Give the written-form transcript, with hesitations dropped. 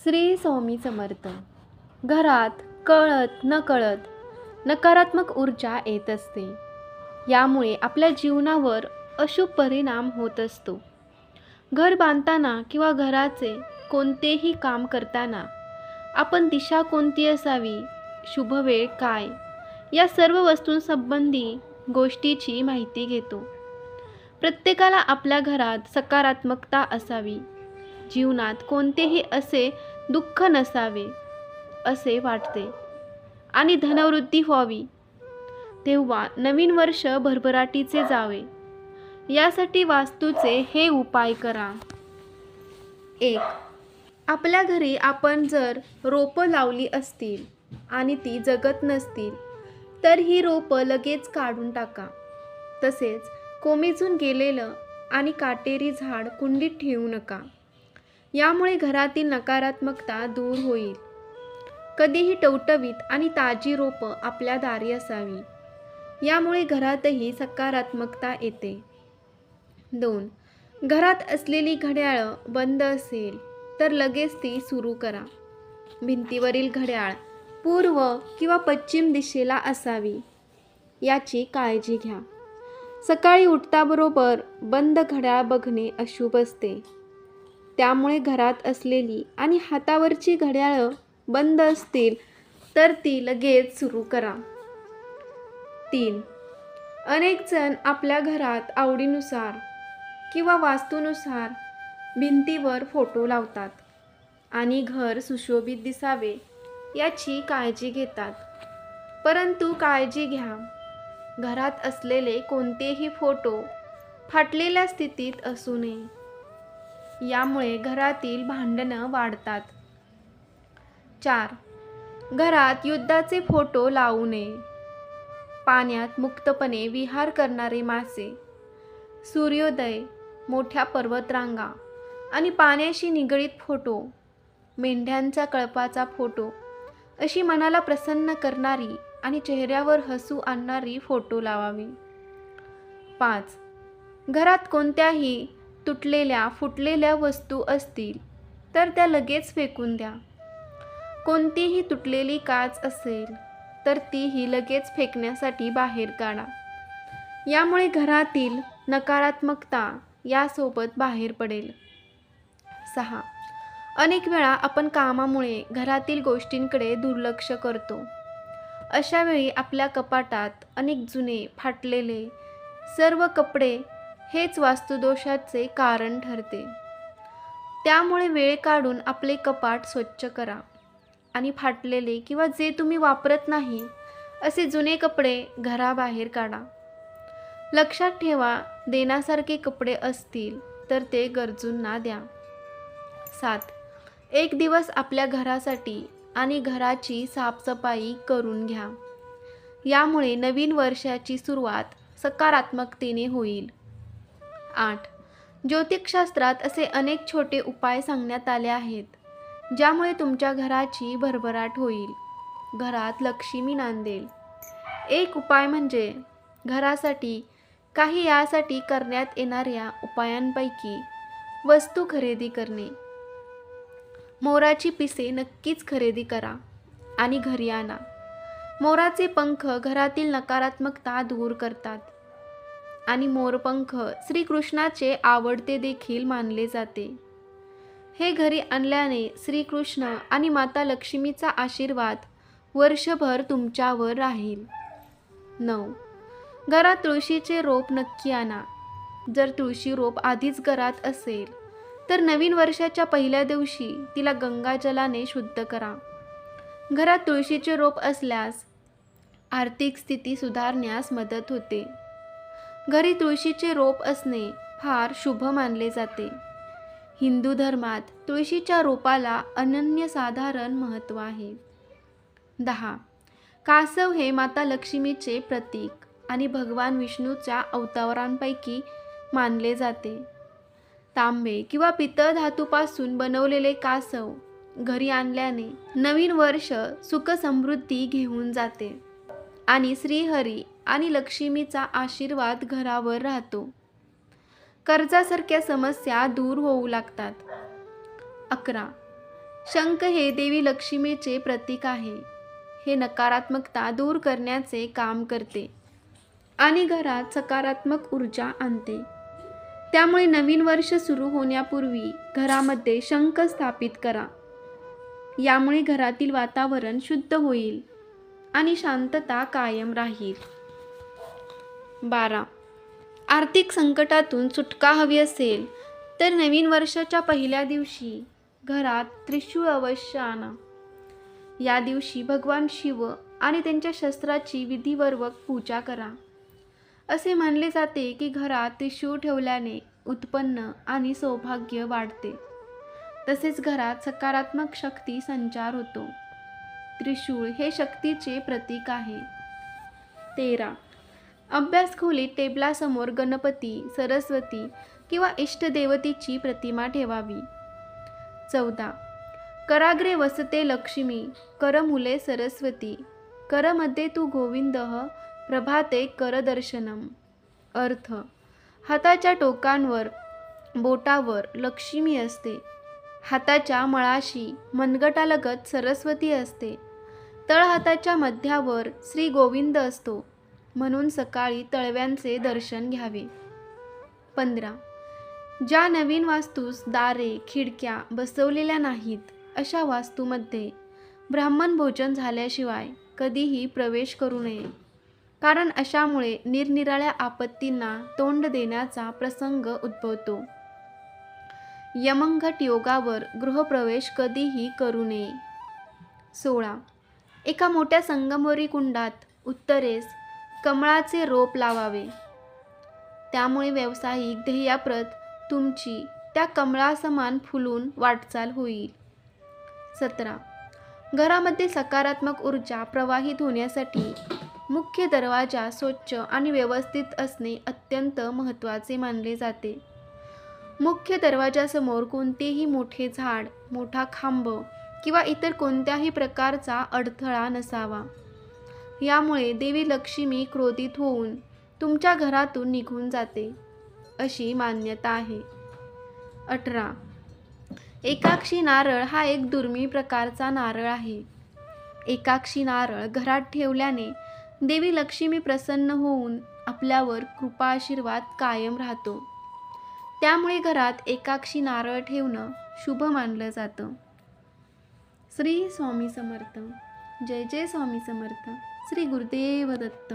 श्री स्वामी समर्थ. घरात कळत नकळत नकारात्मक ऊर्जा येत असते. यामुळे आपल्या जीवनावर अशुभ परिणाम होत असतो. घर बांधताना किंवा घराचे कोणतेही काम करताना आपण दिशा कोणती असावी, शुभ वेळ काय, या सर्व वस्तूंसंबंधी गोष्टीची माहिती घेतो. प्रत्येकाला आपल्या घरात सकारात्मकता असावी, जीवनात कोणतेही असे दुःख नसावे असे वाटते आणि धनवृद्धी व्हावी, तेव्हा नवीन वर्ष भरभराटीचे जावे. यासाठी वास्तूचे हे उपाय करा. 1. आपल्या घरी आपण जर रोपं लावली असतील आणि ती जगत नसतील तर ही रोपं लगेच काढून टाका. तसेच कोमेजून गेलेलं आणि काटेरी झाड कुंडीत ठेवू नका. यामुळे घरातील नकारात्मकता दूर होईल. कधीही टवटवीत आणि ताजी रोपं आपल्या दारी असावी. यामुळे घरातही सकारात्मकता येते. 2. घरात असलेली घड्याळं बंद असेल तर लगेच ती सुरू करा. भिंतीवरील घड्याळ पूर्व किंवा पश्चिम दिशेला असावी, याची काळजी घ्या. सकाळी उठताबरोबर बंद घड्याळ बघणे अशुभ असते. त्यामुळे घरात असलेली आणि हातावरची घड्याळं बंद असतील तर ती लगेच सुरू करा. 3. अनेक जण आपल्या घरात आवडीनुसार किंवा वास्तूनुसार भिंतीवर फोटो लावतात आणि घर सुशोभित दिसावे याची काळजी घेतात. परंतु काळजी घ्या, घरात असलेले कोणतेही फोटो फाटलेल्या स्थितीत असू नये. यामुळे घरातील भांडणं वाढतात. 4. घरात युद्धाचे फोटो लावू नये. पाण्यात मुक्तपणे विहार करणारे मासे, सूर्योदय, मोठ्या पर्वतरांगा आणि पाण्याशी निगडीत फोटो, मेंढ्यांचा कळपाचा फोटो अशी मनाला प्रसन्न करणारी आणि चेहऱ्यावर हसू आणणारी फोटो लावावी. 5. घरात कोणत्याही तुटलेल्या फुटलेल्या वस्तू असतील तर त्या लगेच फेकून द्या. कोणतीही तुटलेली काच असेल तर तीही लगेच फेकण्यासाठी बाहेर काढा. यामुळे घरातील नकारात्मकता यासोबत बाहेर पडेल. 6. अनेक वेळा आपण कामामुळे घरातील गोष्टींकडे दुर्लक्ष करतो. अशा वेळी आपल्या कपाटात अनेक जुने फाटलेले सर्व कपडे हेच वास्तुदोषाचे कारण ठरते. त्यामुळे वेळ काढून आपले कपाट स्वच्छ करा आणि फाटलेले किंवा जे तुम्ही वापरत नाही असे जुने कपडे घराबाहेर काढा. लक्षात ठेवा, देण्यासारखे कपडे असतील तर ते गरजूंना द्या. 7. एक दिवस आपल्या घरासाठी आणि घराची साफसफाई करून घ्या. यामुळे नवीन वर्षाची सुरुवात सकारात्मकतेने होईल. 8. ज्योतिषशास्त्रात असे अनेक छोटे उपाय सांगण्यात आले आहेत, ज्यामुळे तुमच्या घराची भरभराट होईल, घरात लक्ष्मी नांदेल. एक उपाय म्हणजे घरासाठी काही यासाठी करण्यात येणाऱ्या उपायांपैकी वस्तू खरेदी करणे. मोराची पिसे नक्कीच खरेदी करा आणि घरी आणा. मोराचे पंख घरातील नकारात्मकता दूर करतात आणि मोरपंख श्रीकृष्णाचे आवडते देखील मानले जाते. हे घरी आणल्याने श्रीकृष्ण आणि माता लक्ष्मीचा आशीर्वाद वर्षभर तुमच्यावर राहील. 9. घरात तुळशीचे रोप नक्की आणा. जर तुळशी रोप आधीच घरात असेल तर नवीन वर्षाच्या पहिल्या दिवशी तिला गंगाजलाने शुद्ध करा. घरात तुळशीचे रोप असल्यास आर्थिक स्थिती सुधारण्यास मदत होते. घरी तुळशीचे रोप असणे फार शुभ मानले जाते. हिंदू धर्मात तुळशीच्या रोपाला अनन्यसाधारण महत्त्व आहे. 10. कासव हे माता लक्ष्मीचे प्रतीक आणि भगवान विष्णूच्या अवतारांपैकी मानले जाते. तांबे किंवा पितळ धातूपासून बनवलेले कासव घरी आणल्याने नवीन वर्ष सुख समृद्धी घेऊन जाते आणि श्रीहरी आणि लक्ष्मीचा आशीर्वाद घरावर राहतो. कर्जासारख्या समस्या दूर होऊ लागतात. 11. शंख हे देवी लक्ष्मीचे प्रतीक आहे. हे नकारात्मकता दूर करण्याचे काम करते आणि घरात सकारात्मक ऊर्जा आणते. त्यामुळे नवीन वर्ष सुरू होण्यापूर्वी घरामध्ये शंख स्थापित करा. यामुळे घरातील वातावरण शुद्ध होईल आणि शांतता कायम राहील. 12. आर्थिक संकटातून सुटका हवी असेल तर नवीन वर्षाच्या पहिल्या दिवशी घरात त्रिशूळ अवश्य आणा. या दिवशी भगवान शिव आणि त्यांच्या शस्त्राची विधिपूर्वक पूजा करा. असे मानले जाते की घरात त्रिशूळ ठेवल्याने उत्पन्न आणि सौभाग्य वाढते. तसेच घरात सकारात्मक शक्ती संचार होतो. त्रिशूळ हे शक्तीचे प्रतीक आहे. 13. अभ्यास खोलीत टेबलासमोर गणपती, सरस्वती किंवा इष्टदेवतेची प्रतिमा ठेवावी. 14. कराग्रे वसते लक्ष्मी, करमूले सरस्वती, करमध्ये तू गोविंदः, प्रभाते करदर्शनम. अर्थ: हाताच्या टोकांवर, बोटावर लक्ष्मी असते. हाताच्या मळाशी मनगटालगत सरस्वती असते. तळहाताच्या मध्यावर श्री गोविंद असतो. म्हणून सकाळी तळव्यांचे दर्शन घ्यावे. 15. ज्या नवीन वास्तूस दारे, खिडक्या बसवलेल्या नाहीत अशा वास्तूमध्ये ब्राह्मण भोजन झाल्याशिवाय कधीही प्रवेश करू नये. कारण अशामुळे निरनिराळ्या आपत्तींना तोंड देण्याचा प्रसंग उद्भवतो. यमंगट योगावर गृहप्रवेश कधीही करू नये. 16. एका मोठ्या संगमरवरी कुंडात उत्तरेस कमळाचे रोप लावावे. त्यामुळे व्यावसायिक ध्येयाप्रत तुमची त्या कमळासमान फुलून वाटचाल होईल. 17. घरामध्ये सकारात्मक ऊर्जा प्रवाहित होण्यासाठी मुख्य दरवाजा स्वच्छ आणि व्यवस्थित असणे अत्यंत महत्त्वाचे मानले जाते. मुख्य दरवाजासमोर कोणतेही मोठे झाड, मोठा खांब किंवा इतर कोणत्याही प्रकारचा अडथळा नसावा. यामुळे देवी लक्ष्मी क्रोधित होऊन तुमच्या घरातून निघून जाते अशी मान्यता आहे. 18. एकाक्षी नारळ हा एक दुर्मिळ प्रकारचा नारळ आहे. एकाक्षी नारळ घरात ठेवल्याने देवी लक्ष्मी प्रसन्न होऊन आपल्यावर कृपा आशीर्वाद कायम राहतो. त्यामुळे घरात एकाक्षी नारळ ठेवणं शुभ मानलं जातं. श्री स्वामी समर्थ. जय जय स्वामी समर्थ. श्री गुरुदेव दत्त.